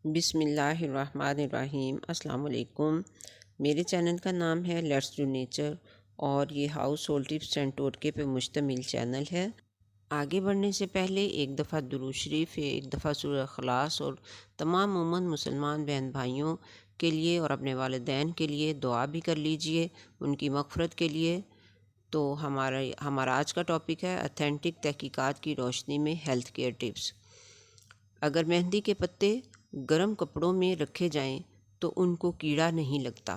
بسم اللہ الرحمن الرحیم۔ السلام علیکم۔ میرے چینل کا نام ہے لیٹس ڈو نیچر اور یہ ہاؤس ہولڈ ٹپس اینڈ ٹوٹکے پہ مشتمل چینل ہے۔ آگے بڑھنے سے پہلے ایک دفعہ درود شریف، ایک دفعہ سورہ اخلاص اور تمام مسلمان بہن بھائیوں کے لیے اور اپنے والدین کے لیے دعا بھی کر لیجئے ان کی مغفرت کے لیے۔ تو ہمارا آج کا ٹاپک ہے اتھینٹک تحقیقات کی روشنی میں ہیلتھ کیئر ٹپس۔ اگر مہندی کے پتے گرم کپڑوں میں رکھے جائیں تو ان کو کیڑا نہیں لگتا۔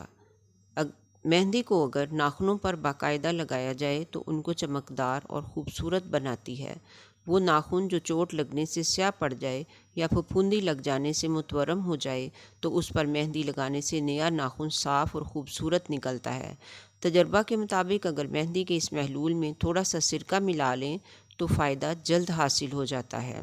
مہندی کو اگر ناخنوں پر باقاعدہ لگایا جائے تو ان کو چمکدار اور خوبصورت بناتی ہے۔ وہ ناخن جو چوٹ لگنے سے سیاہ پڑ جائے یا پھپھوندی لگ جانے سے متورم ہو جائے تو اس پر مہندی لگانے سے نیا ناخن صاف اور خوبصورت نکلتا ہے۔ تجربہ کے مطابق اگر مہندی کے اس محلول میں تھوڑا سا سرکہ ملا لیں تو فائدہ جلد حاصل ہو جاتا ہے۔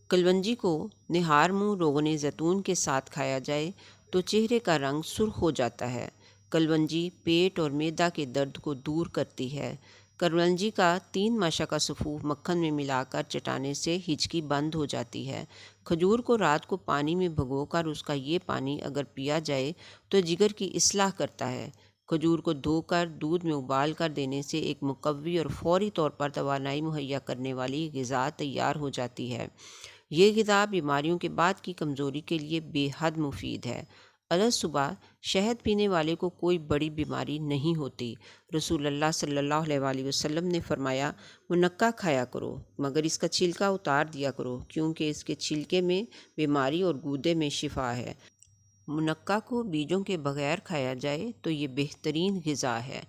کلونجی کو نہار منہ روغن زیتون کے ساتھ کھایا جائے تو چہرے کا رنگ سرخ ہو جاتا ہے۔ کلونجی پیٹ اور معدہ کے درد کو دور کرتی ہے۔ کلونجی کا 3 ماشا کا سفوف مکھن میں ملا کر چٹانے سے ہچکی بند ہو جاتی ہے۔ کھجور کو رات کو پانی میں بھگو کر اس کا یہ پانی اگر پیا جائے تو جگر کی اصلاح کرتا ہے۔ کھجور کو دھو کر دودھ میں ابال کر دینے سے ایک مقوی اور فوری طور پر توانائی مہیا کرنے والی غذا تیار ہو جاتی ہے۔ یہ غذا بیماریوں کے بعد کی کمزوری کے لیے بے حد مفید ہے۔ الگ صبح شہد پینے والے کو کوئی بڑی بیماری نہیں ہوتی۔ رسول اللہ صلی اللہ علیہ وآلہ وسلم نے فرمایا، منقع کھایا کرو مگر اس کا چھلکا اتار دیا کرو کیونکہ اس کے چھلکے میں بیماری اور گودے میں شفا ہے۔ منقع کو بیجوں کے بغیر کھایا جائے تو یہ بہترین غذا ہے۔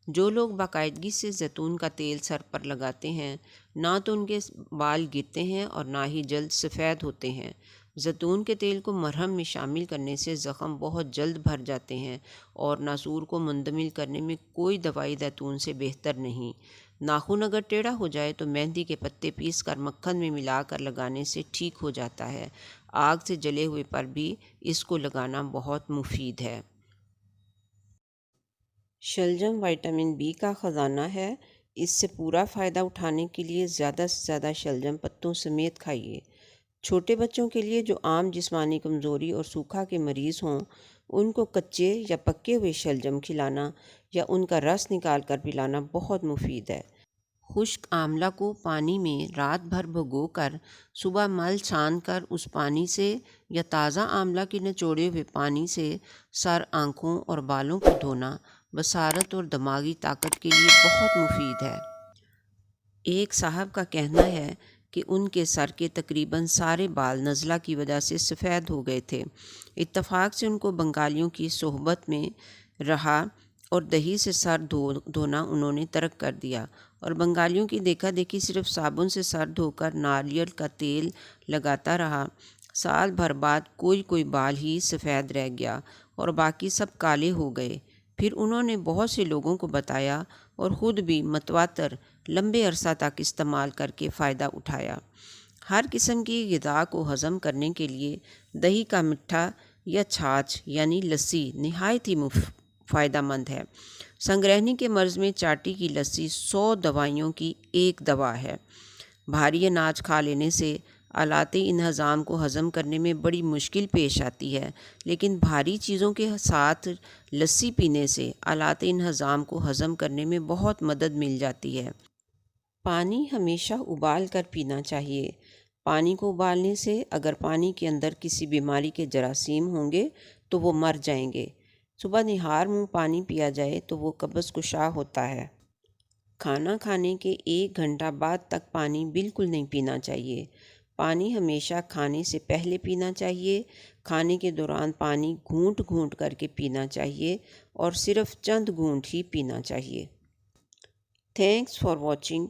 جو لوگ باقاعدگی سے زیتون کا تیل سر پر لگاتے ہیں نہ تو ان کے بال گرتے ہیں اور نہ ہی جلد سفید ہوتے ہیں۔ زیتون کے تیل کو مرہم میں شامل کرنے سے زخم بہت جلد بھر جاتے ہیں اور ناسور کو مندمل کرنے میں کوئی دوائی زیتون سے بہتر نہیں۔ ناخن اگر ٹیڑھا ہو جائے تو مہندی کے پتے پیس کر مکھن میں ملا کر لگانے سے ٹھیک ہو جاتا ہے۔ آگ سے جلے ہوئے پر بھی اس کو لگانا بہت مفید ہے۔ شلجم وٹامن بی کا خزانہ ہے۔ اس سے پورا فائدہ اٹھانے کے لیے زیادہ سے زیادہ شلجم پتوں سمیت کھائیے۔ چھوٹے بچوں کے لیے جو عام جسمانی کمزوری اور سوکھا کے مریض ہوں ان کو کچے یا پکے ہوئے شلجم کھلانا یا ان کا رس نکال کر پلانا بہت مفید ہے۔ خشک آملہ کو پانی میں رات بھر بھگو کر صبح مل چھان کر اس پانی سے یا تازہ آملہ کے نچوڑے ہوئے پانی سے سر، آنکھوں اور بالوں کو دھونا بصارت اور دماغی طاقت کے لیے بہت مفید ہے۔ ایک صاحب کا کہنا ہے کہ ان کے سر کے تقریباً سارے بال نزلہ کی وجہ سے سفید ہو گئے تھے۔ اتفاق سے ان کو بنگالیوں کی صحبت میں رہا اور دہی سے سر دھونا انہوں نے ترک کر دیا اور بنگالیوں کی دیکھا دیکھی صرف صابن سے سر دھو کر ناریل کا تیل لگاتا رہا۔ سال بھر بعد کوئی بال ہی سفید رہ گیا اور باقی سب کالے ہو گئے۔ پھر انہوں نے بہت سے لوگوں کو بتایا اور خود بھی متواتر لمبے عرصہ تک استعمال کر کے فائدہ اٹھایا۔ ہر قسم کی غذا کو ہضم کرنے کے لیے دہی کا مٹھا یا چھاچھ یعنی لسی نہایت ہی فائدہ مند ہے۔ سنگرہنی کے مرض میں چاٹی کی لسی 100 دوائیوں کی ایک دوا ہے۔ بھاری اناج کھا لینے سے آلات انہضام کو ہضم کرنے میں بڑی مشکل پیش آتی ہے، لیکن بھاری چیزوں کے ساتھ لسی پینے سے آلات انہضام کو ہضم کرنے میں بہت مدد مل جاتی ہے۔ پانی ہمیشہ ابال کر پینا چاہیے۔ پانی کو ابالنے سے اگر پانی کے اندر کسی بیماری کے جراثیم ہوں گے تو وہ مر جائیں گے۔ صبح نہار منہ پانی پیا جائے تو وہ قبض کشا ہوتا ہے۔ کھانا کھانے کے 1 گھنٹہ بعد تک پانی بالکل نہیں پینا چاہیے۔ پانی ہمیشہ کھانے سے پہلے پینا چاہیے۔ کھانے کے دوران پانی گھونٹ گھونٹ کر کے پینا چاہیے اور صرف چند گھونٹ ہی پینا چاہیے۔ Thanks for watching.